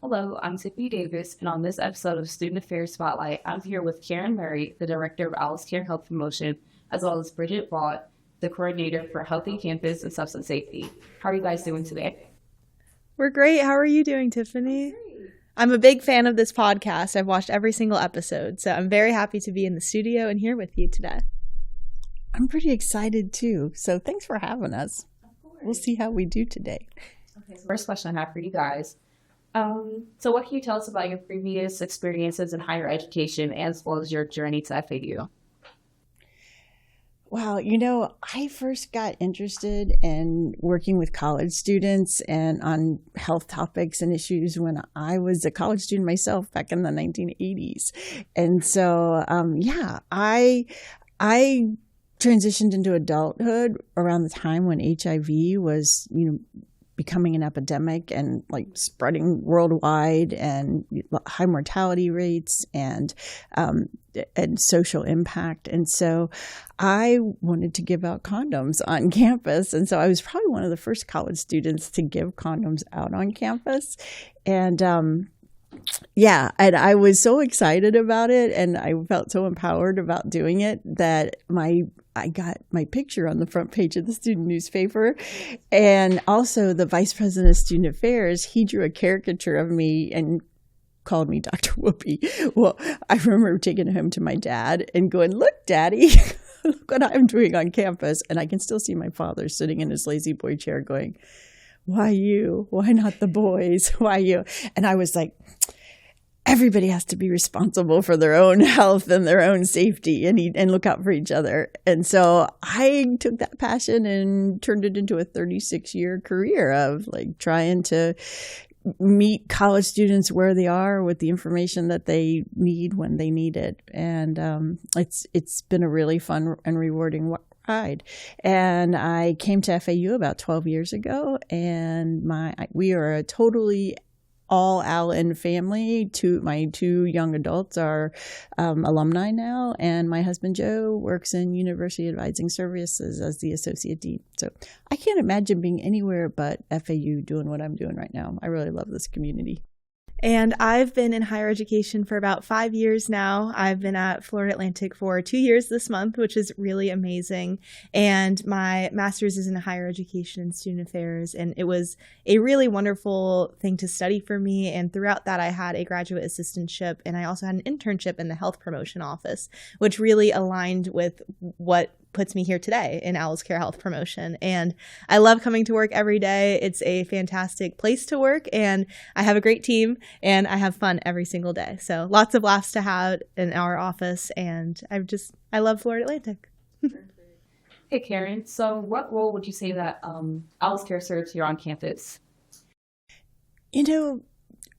Hello, I'm Tiffani Davis, and on this episode of Student Affairs Spotlight, I'm here with Karen Murray, the Director of Alice Care Health Promotion, as well as Bridget Vaught, the Coordinator for Healthy Campus and Substance Safety. How are you guys doing today? We're great. How are you doing, Tiffani? I'm a big fan of this podcast. I've watched every single episode, so I'm very happy to be in the studio and here with you today. I'm pretty excited too. So thanks for having us. We'll see how we do today. Okay, so first question I have for you guys. So what can you tell us about your previous experiences in higher education as well as your journey to FAU? Wow, I first got interested in working with college students and on health topics and issues when I was a college student myself back in the 1980s. And so, I transitioned into adulthood around the time when HIV was, becoming an epidemic and like spreading worldwide, and high mortality rates and social impact. And so I wanted to give out condoms on campus. And so I was probably one of the first college students to give condoms out on campus. And and I was so excited about it, and I felt so empowered about doing it that I got my picture on the front page of the student newspaper. And also the vice president of student affairs, he drew a caricature of me and called me Dr. Whoopi. Well, I remember taking him to my dad and going, "Look, Daddy, look what I'm doing on campus." And I can still see my father sitting in his lazy boy chair going, "Why you? Why not the boys? Why you?" And I was like, everybody has to be responsible for their own health and their own safety and look out for each other. And so I took that passion and turned it into a 36-year career of like trying to meet college students where they are with the information that they need when they need it. And it's been a really fun and rewarding ride. And I came to FAU about 12 years ago, and we are a totally all Allen family. My two young adults are alumni now, and my husband Joe works in University Advising Services as the associate dean. So I can't imagine being anywhere but FAU doing what I'm doing right now. I really love this community. And I've been in higher education for about 5 years now. I've been at Florida Atlantic for 2 years this month, which is really amazing. And my master's is in higher education and student affairs. And it was a really wonderful thing to study for me. And throughout that, I had a graduate assistantship, and I also had an internship in the health promotion office, which really aligned with what puts me here today in Alice Care Health Promotion. And I love coming to work every day. It's a fantastic place to work, and I have a great team, and I have fun every single day. So lots of laughs to have in our office, and I love Florida Atlantic. Hey, Karen. So what role would you say that Alice Care serves here on campus?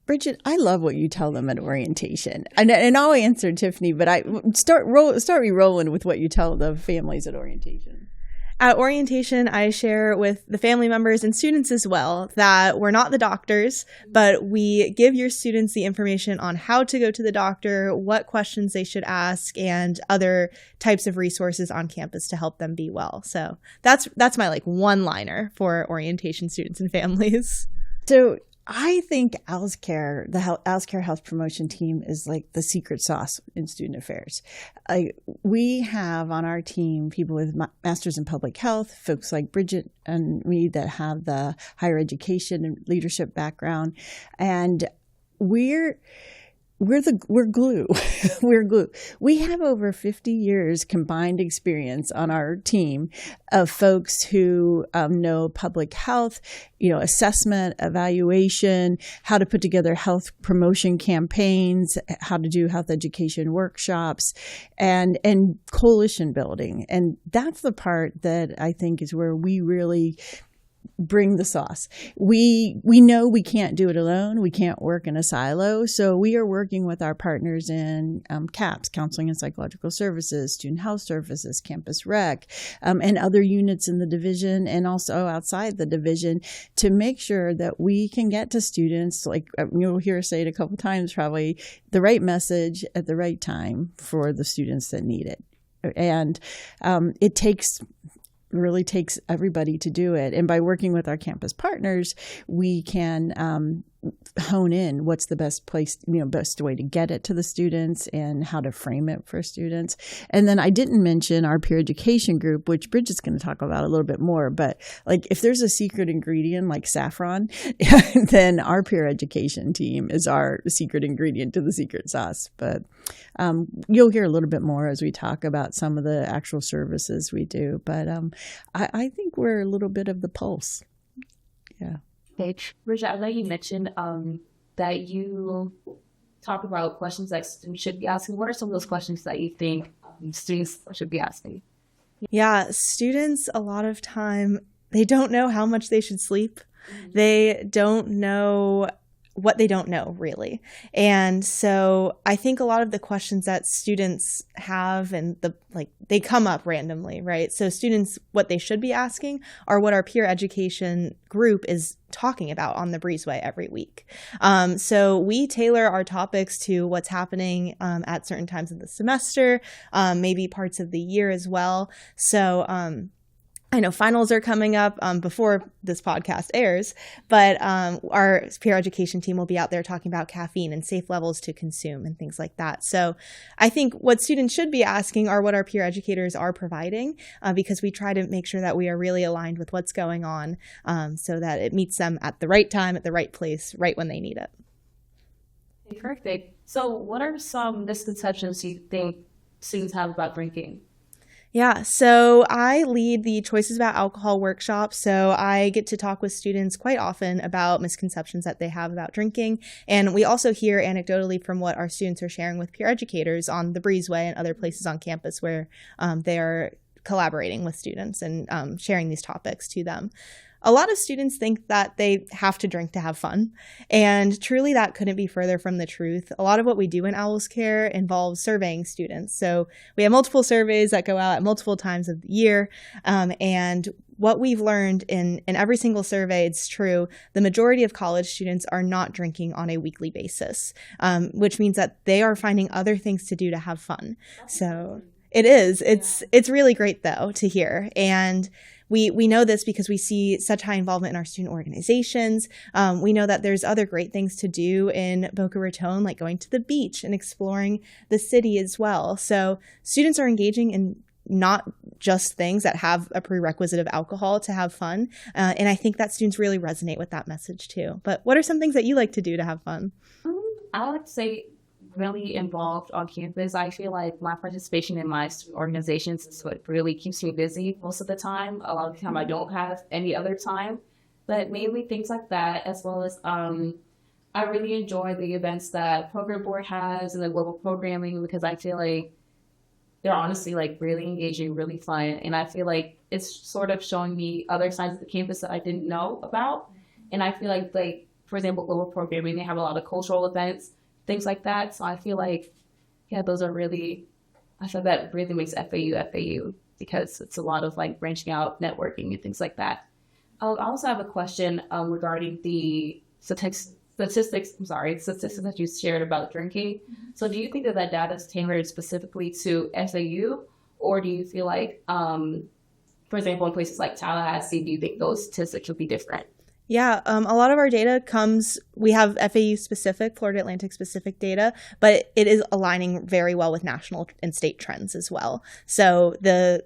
Bridget, I love what you tell them at orientation. And I'll answer Tiffani, but I start me rolling with what you tell the families at orientation. At orientation, I share with the family members and students as well that we're not the doctors, but we give your students the information on how to go to the doctor, what questions they should ask, and other types of resources on campus to help them be well. So that's my one-liner for orientation students and families. So I think Alice Care, Alice Care Health Promotion team is like the secret sauce in student affairs. We have on our team people with masters in public health, folks like Bridget and me that have the higher education and leadership background, and we're glue. We're glue. We have over 50 years combined experience on our team of folks who know public health, assessment, evaluation, how to put together health promotion campaigns, how to do health education workshops, and coalition building. And that's the part that I think is where we really bring the sauce. We know we can't do it alone. We can't work in a silo. So we are working with our partners in CAPS, Counseling and Psychological Services, Student Health Services, Campus Rec, and other units in the division and also outside the division to make sure that we can get to students, like you'll hear us say it a couple times probably, the right message at the right time for the students that need it. And it really takes everybody to do it. And by working with our campus partners, we can hone in what's the best place, best way to get it to the students and how to frame it for students. And then I didn't mention our peer education group, which Bridget's going to talk about a little bit more. But like if there's a secret ingredient like saffron, then our peer education team is our secret ingredient to the secret sauce. But you'll hear a little bit more as we talk about some of the actual services we do. But I think we're a little bit of the pulse. Yeah. Okay, Bridget, I know you mentioned that you talk about questions that students should be asking. What are some of those questions that you think students should be asking? Yeah, students, a lot of time, they don't know how much they should sleep. They don't know what they don't know, really. And so I think a lot of the questions that students have and they come up randomly, right? So students, what they should be asking are what our peer education group is talking about on the Breezeway every week. So we tailor our topics to what's happening at certain times of the semester, maybe parts of the year as well. So I know finals are coming up before this podcast airs, but our peer education team will be out there talking about caffeine and safe levels to consume and things like that. So I think what students should be asking are what our peer educators are providing, because we try to make sure that we are really aligned with what's going on, so that it meets them at the right time, at the right place, right when they need it. Perfect. So what are some misconceptions you think students have about drinking? Yeah, so I lead the Choices About Alcohol workshop, so I get to talk with students quite often about misconceptions that they have about drinking, and we also hear anecdotally from what our students are sharing with peer educators on the Breezeway and other places on campus where they are collaborating with students and sharing these topics to them. A lot of students think that they have to drink to have fun, and truly that couldn't be further from the truth. A lot of what we do in Owls Care involves surveying students. So we have multiple surveys that go out at multiple times of the year, and what we've learned in every single survey, it's true, the majority of college students are not drinking on a weekly basis, which means that they are finding other things to do to have fun. So it is. It's really great, though, to hear. And we know this because we see such high involvement in our student organizations. We know that there's other great things to do in Boca Raton, like going to the beach and exploring the city as well. So students are engaging in not just things that have a prerequisite of alcohol to have fun. And I think that students really resonate with that message too. But what are some things that you like to do to have fun? I would say really involved on campus. I feel like my participation in my student organizations is what really keeps me busy most of the time. A lot of the time I don't have any other time, but mainly things like that, as well as I really enjoy the events that program board has and the global programming, because I feel like they're honestly like really engaging, really fun. And I feel like it's sort of showing me other sides of the campus that I didn't know about. And I feel like, for example, global programming, they have a lot of cultural events, things like that. So I feel like, yeah, those are really, I feel that really makes FAU, because it's a lot of like branching out, networking and things like that. I also have a question regarding the statistics that you shared about drinking. So do you think that data is tailored specifically to FAU, or do you feel like, for example, in places like Tallahassee, do you think those statistics would be different? Yeah, a lot of our data we have FAU specific, Florida Atlantic specific data, but it is aligning very well with national and state trends as well. So the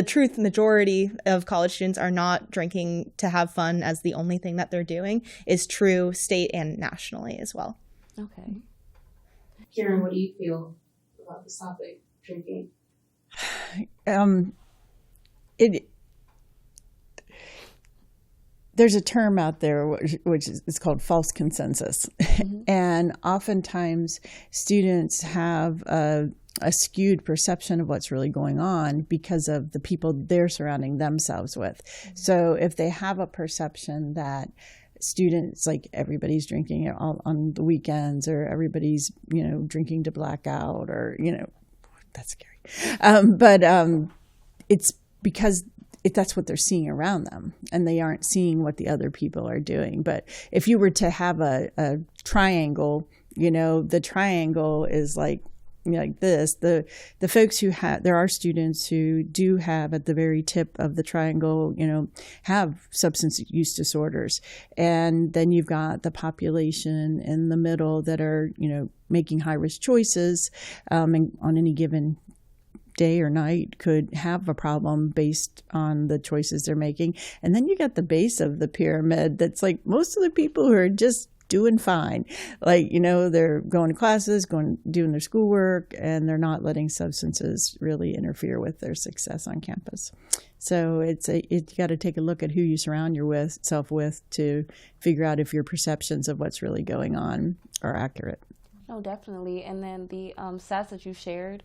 truth majority of college students are not drinking to have fun as the only thing that they're doing is true state and nationally as well. Okay. Karen, what do you feel about this topic, drinking? There's a term out there which is called false consensus. Mm-hmm. And oftentimes students have a skewed perception of what's really going on because of the people they're surrounding themselves with. Mm-hmm. So if they have a perception that students, like everybody's drinking on the weekends, or everybody's, drinking to black out, or, that's scary. But it's because that's what they're seeing around them, and they aren't seeing what the other people are doing. But if you were to have a triangle, the triangle is like like this, the folks who have, there are students who do have at the very tip of the triangle, have substance use disorders. And then you've got the population in the middle that are, making high risk choices, and on any given day or night could have a problem based on the choices they're making. And then you got the base of the pyramid that's like most of the people who are just doing fine. Like, they're going to classes, doing their schoolwork, and they're not letting substances really interfere with their success on campus. So you got to take a look at who you surround yourself with to figure out if your perceptions of what's really going on are accurate. No, definitely. And then the stats that you shared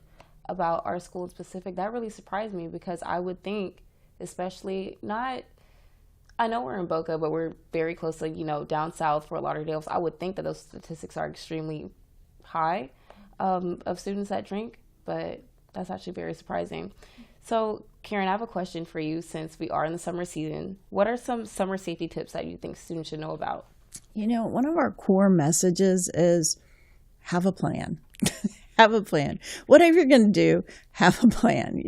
about our school in specific, that really surprised me, because I would think, especially I know we're in Boca, but we're very close to, down south, Fort Lauderdale. So I would think that those statistics are extremely high of students that drink, but that's actually very surprising. So, Karen, I have a question for you since we are in the summer season. What are some summer safety tips that you think students should know about? One of our core messages is have a plan. Have a plan. Whatever you're going to do, have a plan.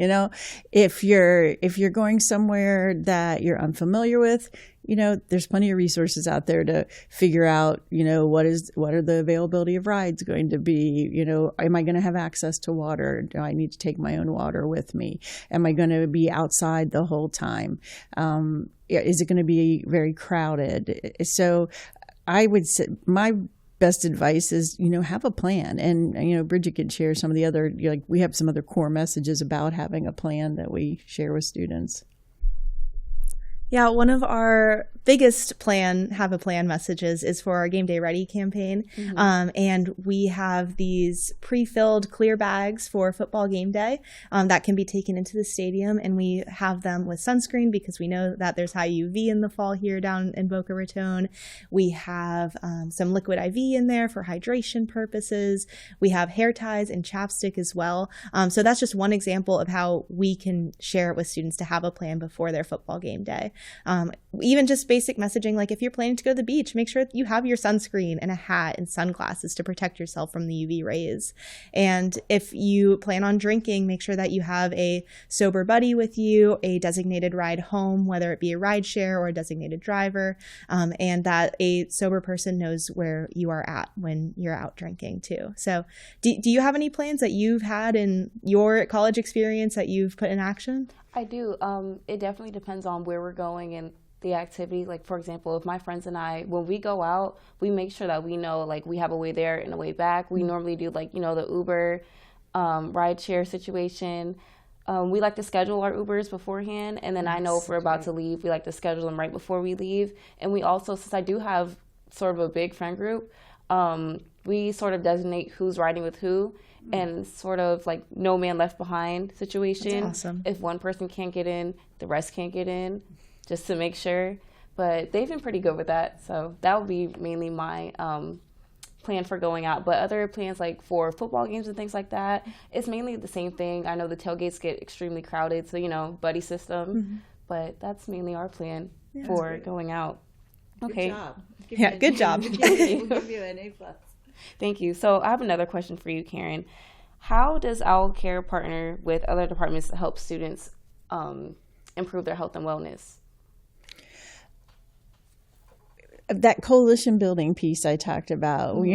If you're going somewhere that you're unfamiliar with, there's plenty of resources out there to figure out, what are the availability of rides going to be? Am I going to have access to water? Do I need to take my own water with me? Am I going to be outside the whole time? Is it going to be very crowded? So I would say my best advice is, have a plan. And, Bridget can share some of the other, we have some other core messages about having a plan that we share with students. Yeah, one of our biggest have a plan messages is for our Game Day Ready campaign. Mm-hmm. And we have these pre-filled clear bags for football game day that can be taken into the stadium. And we have them with sunscreen because we know that there's high UV in the fall here down in Boca Raton. We have some liquid IV in there for hydration purposes. We have hair ties and chapstick as well. So that's just one example of how we can share it with students to have a plan before their football game day. Even just basic messaging, like if you're planning to go to the beach, make sure you have your sunscreen and a hat and sunglasses to protect yourself from the UV rays. And if you plan on drinking, make sure that you have a sober buddy with you, a designated ride home, whether it be a ride share or a designated driver, and that a sober person knows where you are at when you're out drinking too. So do you have any plans that you've had in your college experience that you've put in action? I do. It definitely depends on where we're going and the activity. Like, for example, if my friends and I, when we go out, we make sure that we know, like, we have a way there and a way back. We normally do, like, the Uber ride share situation. We like to schedule our Ubers beforehand. And then I know if we're about to leave, we like to schedule them right before we leave. And we also, since I do have sort of a big friend group, we sort of designate who's riding with who. And sort of like no man left behind situation. That's awesome. If one person can't get in, the rest can't get in, just to make sure. But they've been pretty good with that. So that would be mainly my plan for going out. But other plans, like for football games and things like that, it's mainly the same thing. I know the tailgates get extremely crowded, so, buddy system. Mm-hmm. But that's mainly our plan for going out. Okay. Good job. Good job. We'll give you an A+. Thank you. So I have another question for you, Karen. How does Owl Care partner with other departments to help students improve their health and wellness? That coalition building piece I talked about, mm-hmm.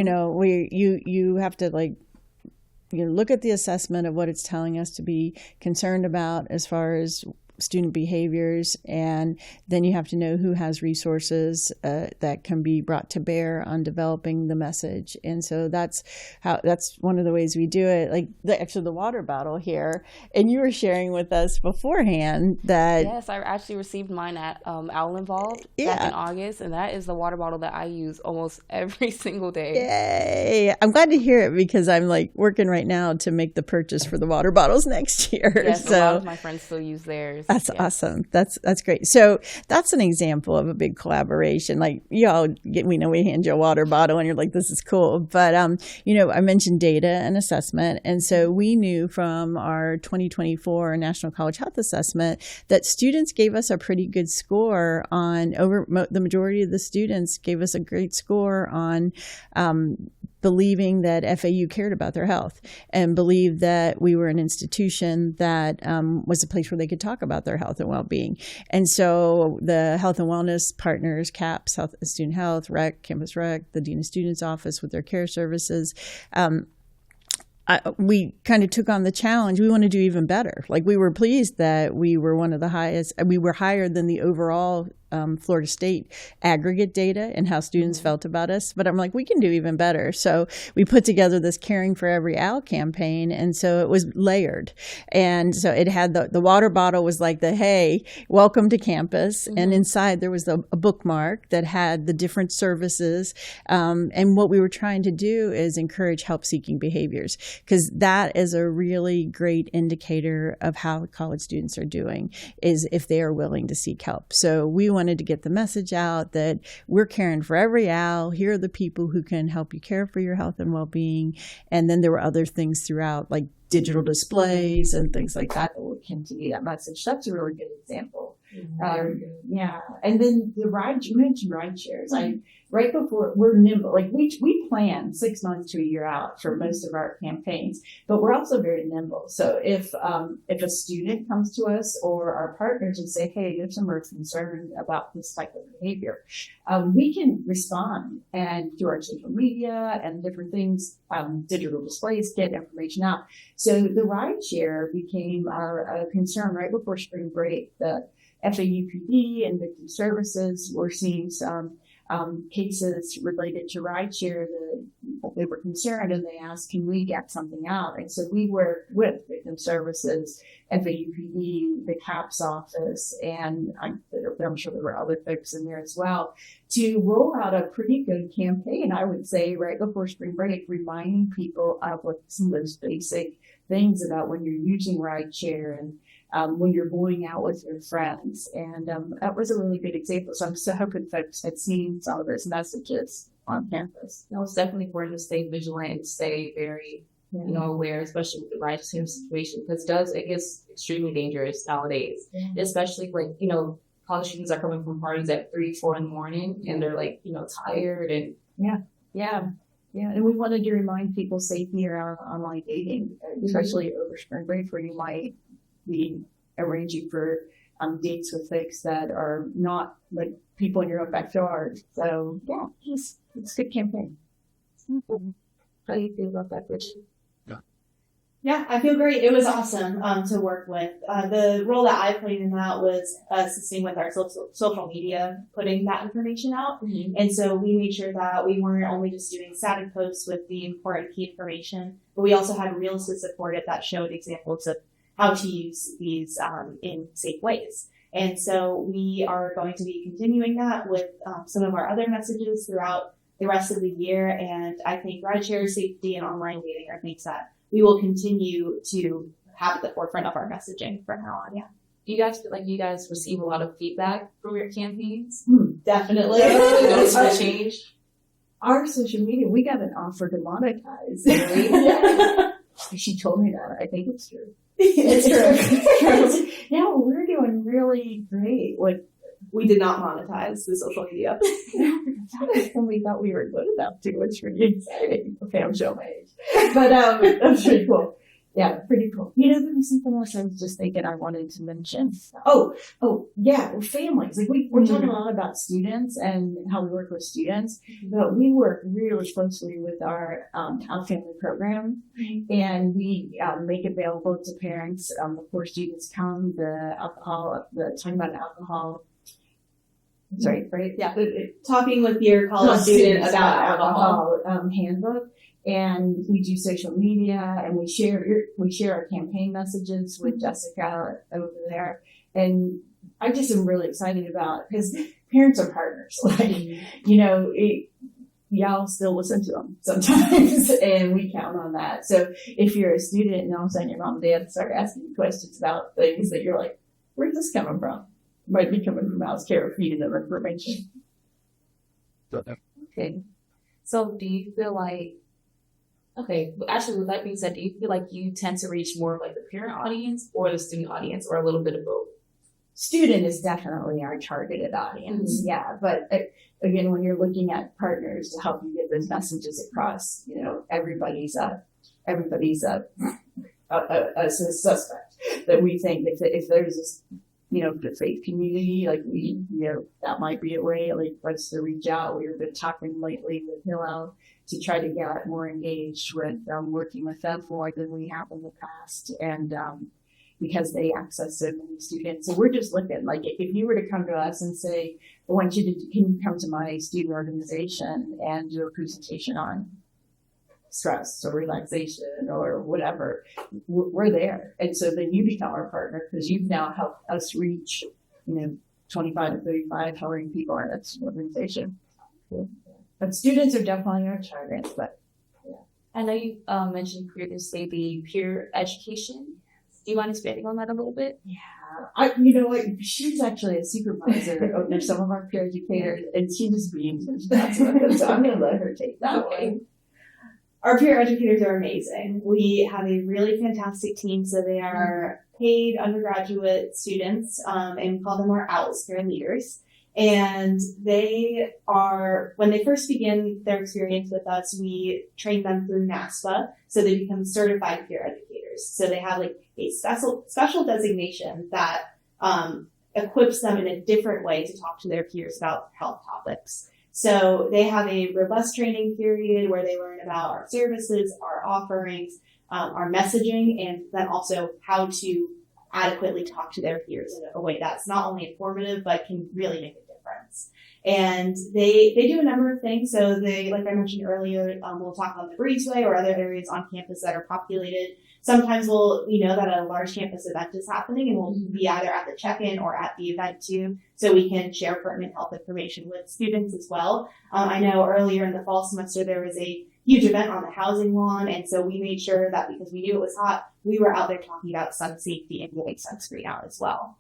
You have to look at the assessment of what it's telling us to be concerned about as far as student behaviors, and then you have to know who has resources that can be brought to bear on developing the message. And so that's one of the ways we do it. Like the water bottle here, and you were sharing with us beforehand that yes, I actually received mine at Owl Involved back in August, and that is the water bottle that I use almost every single day. Yay! I'm glad to hear it because I'm working right now to make the purchase for the water bottles next year. Yes, so a lot of my friends still use theirs. That's awesome. That's great. So that's an example of a big collaboration. Like we know we hand you a water bottle and you're like, this is cool. But, I mentioned data and assessment. And so we knew from our 2024 National College Health Assessment that students gave us a pretty good score on the majority of the students gave us a great score on believing that FAU cared about their health and believed that we were an institution that was a place where they could talk about their health and well-being. And so the health and wellness partners, CAPS, Student Health, Rec, Campus Rec, the Dean of Students Office with their care services, we kind of took on the challenge. We want to do even better. Like, we were pleased that we were one of the highest, we were higher than the overall Florida State aggregate data and how students felt about us. But I'm like, we can do even better. So we put together this Caring for Every Owl campaign. And so it was layered. And so it had the water bottle was like the, hey, welcome to campus. And inside there was a bookmark that had the different services. And what we were trying to do is encourage help-seeking behaviors, because that is a really great indicator of how college students are doing, is if they are willing to seek help. So we wanted to get the message out that we're caring for every owl. Here are the people who can help you care for your health and well-being. And then there were other things throughout, like digital displays and things like that Will continue that message. That's a really good example. Yeah. And then you mentioned ride shares. Right before, we're nimble. Like, we plan 6 months to a year out for most of our campaigns, but we're also very nimble. So if a student comes to us or our partners and say, hey, there's some concern about this type of behavior, we can respond and through our social media and different things, digital displays, get information out. So the ride share became our concern right before spring break. The FAUPD and victim services were seeing some cases related to rideshare. They were concerned and they asked, can we get something out? And so we worked with victim services, FAUPD, the CAPS office, and I'm sure there were other folks in there as well, to roll out a pretty good campaign, I would say, right before spring break, reminding people of what some of those basic things about when you're using rideshare and when you're going out with your friends. And that was a really good example. So I'm so hoping folks had seen some of those messages on campus. No, it's definitely important to stay vigilant and stay very, aware, especially with the rideshare situation, because it gets extremely dangerous nowadays, especially like, college students are coming from parties at 3, 4 in the morning and they're like, tired and Yeah, and we wanted to remind people safety around online dating, especially over spring break, where you might be arranging for dates with folks that are not like people in your own backyard. So yeah, it's a good campaign. How do you feel about that, Bridget? Yeah, I feel great. It was awesome to work with. The role that I played in that was assisting with our social media, putting that information out. And so we made sure that we weren't only just doing static posts with the important key information, but we also had reels to support it that showed examples of how to use these in safe ways. And so we are going to be continuing that with some of our other messages throughout the rest of the year. And I think rideshare, safety, and online dating are things that we will continue to have at the forefront of our messaging from now on. Yeah. Do you guys feel like you guys receive a lot of feedback from your campaigns? Definitely. Noticeable change? Our social media, we got an offer to monetize. Really? She told me that. I think it's true. It's true. Yeah, we're doing really great. We did not monetize the social media. And we thought we were good enough to, which was really exciting. Okay, I'm showing my age. But that's pretty cool. Yeah, pretty cool. There was something else I was just thinking I wanted to mention. Oh, yeah, families. Like we're talking a lot about students and how we work with students, but we work really closely with our Town Family Program, and we make available to parents before students come talking about alcohol. Sorry, right? Yeah, talking with your college student about alcohol handbook. And we do social media, and we share our campaign messages with Jessica over there. And I just am really excited about, because parents are partners. Y'all still listen to them sometimes, and we count on that. So if you're a student and all of a sudden your mom and dad start asking you questions about things that you're like, where's this coming from? Might be coming from House Care, feeding them information. Okay. So do you feel like, actually, with that being said, do you feel like you tend to reach more of like the parent audience or the student audience, or a little bit of both? student is definitely our targeted audience. Mm-hmm. Yeah. But again, when you're looking at partners to help you get those messages across, you know, everybody's a suspect. That we think if there's this, you know, the faith community, like we, you know, that might be a way, like, for us to reach out. We've been talking lately with Hillel to try to get more engaged with working with them more than we have in the past, and because they access so many students. So we're just looking, like, if you were to come to us and say, I want you to, can you come to my student organization and do a presentation on stress or relaxation or whatever, we're there. And so then you become our partner because you've now helped us reach, you know, 25 to 35 hiring people in that organization. But students are definitely our targets. But I know you mentioned previously the peer education. Do you mind expanding on that a little bit? yeah, you know what? She's actually a supervisor over some of our peer educators, and she just beams into that. So I'm going to let her take that one. Our peer educators are amazing. We have a really fantastic team. So they are paid undergraduate students, and we call them our OWLs, peer leaders. And they are, when they first begin their experience with us, we train them through NASPA, so they become certified peer educators. So they have like a special designation that equips them in a different way to talk to their peers about health topics. So they have a robust training period where they learn about our services, our offerings, our messaging, and then also how to adequately talk to their peers in a way that's not only informative, but can really make a difference. And they do a number of things. So they, like I mentioned earlier, we'll talk on the breezeway or other areas on campus that are populated. Sometimes we know that a large campus event is happening, and we'll be either at the check-in or at the event too, so we can share pertinent health information with students as well. I know earlier in the fall semester there was a huge event on the housing lawn, and so we made sure that because we knew it was hot, we were out there talking about sun safety and getting sunscreen out as well.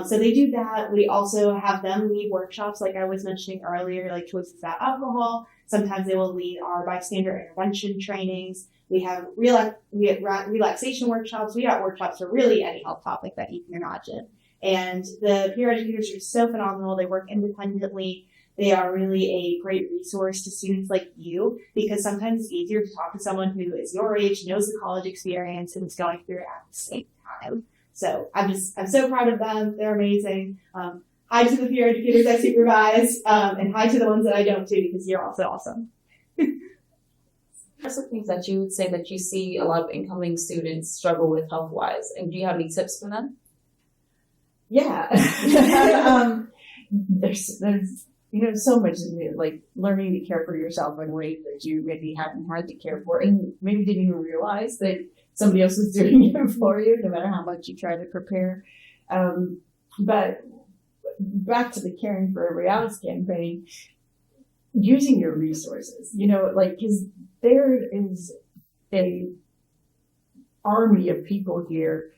So they do that. We also have them lead workshops, like I was mentioning earlier, like choices about alcohol. Sometimes they will lead our bystander intervention trainings. We have relaxation workshops. We got workshops for really any health topic that you can imagine. And the peer educators are so phenomenal. They work independently. They are really a great resource to students like you, because sometimes it's easier to talk to someone who is your age, knows the college experience, and is going through it at the same time. So I'm so proud of them. They're amazing. Hi to the peer educators I supervise, and hi to the ones that I don't too, because you're also awesome. What are some things that you would say that you see a lot of incoming students struggle with health-wise, and do you have any tips for them? Yeah. There's you know, so much new, like learning to care for yourself in ways that you maybe haven't had to care for, and maybe didn't even realize that somebody else is doing it for you, no matter how much you try to prepare. But back to the Caring for Every Ounce campaign, using your resources, you know, like, because there is a army of people here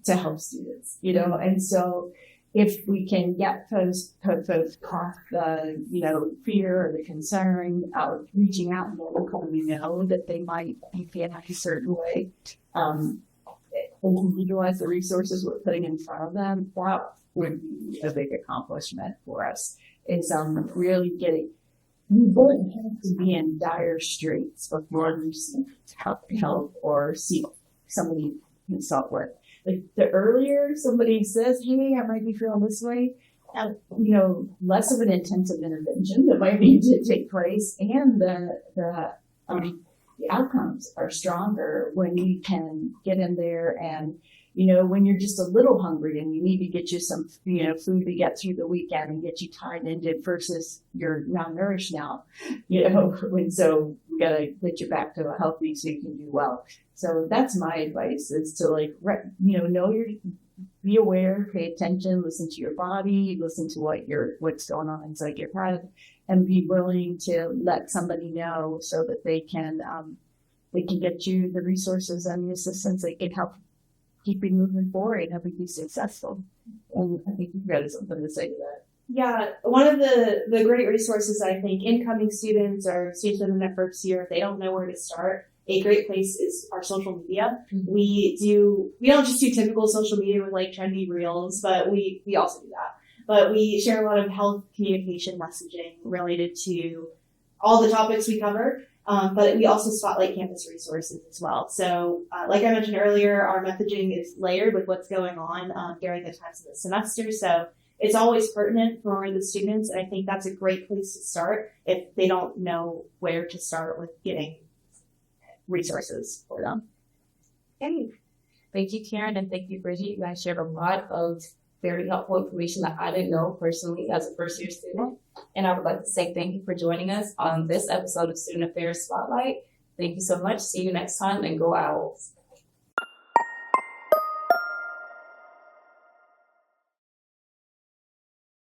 to help students, you know, and so if we can get folks past the, you know, fear or the concern of reaching out and letting we know that they might be feeling a certain way, and utilize the resources we're putting in front of them, that would be a big accomplishment for us. Is really getting, you wouldn't have to be in dire straits before you seek help or seek somebody to consult with. Like, the earlier somebody says, hey, I might be feeling this way, you know, less of an intensive intervention that might need to take place, and the outcomes are stronger when you can get in there. And, you know, when you're just a little hungry and you need to get you some, you know, food to get through the weekend and get you tied into versus you're malnourished now, you know, and so we got to get you back to a healthy so you can do well. So that's my advice, is to, like, you know be aware, pay attention, listen to your body, listen to what's going on inside your head, and be willing to let somebody know so that they can get you the resources and the assistance that can help keep you moving forward and help you be successful. And I think you've got something to say to that. Yeah, one of the great resources, I think, incoming students or students in their first year, if they don't know where to start, a great place is our social media. We don't just do typical social media with like trendy reels, but we also do that. But we share a lot of health communication messaging related to all the topics we cover. But we also spotlight campus resources as well. So, like I mentioned earlier, our messaging is layered with what's going on during the times of the semester. So it's always pertinent for the students. And I think that's a great place to start if they don't know where to start with getting resources for them. Okay. Thank you, Karen, and thank you, Bridget. You guys shared a lot of very helpful information that I didn't know personally as a first-year student. And I would like to say thank you for joining us on this episode of Student Affairs Spotlight. Thank you so much. See you next time, and go Owls.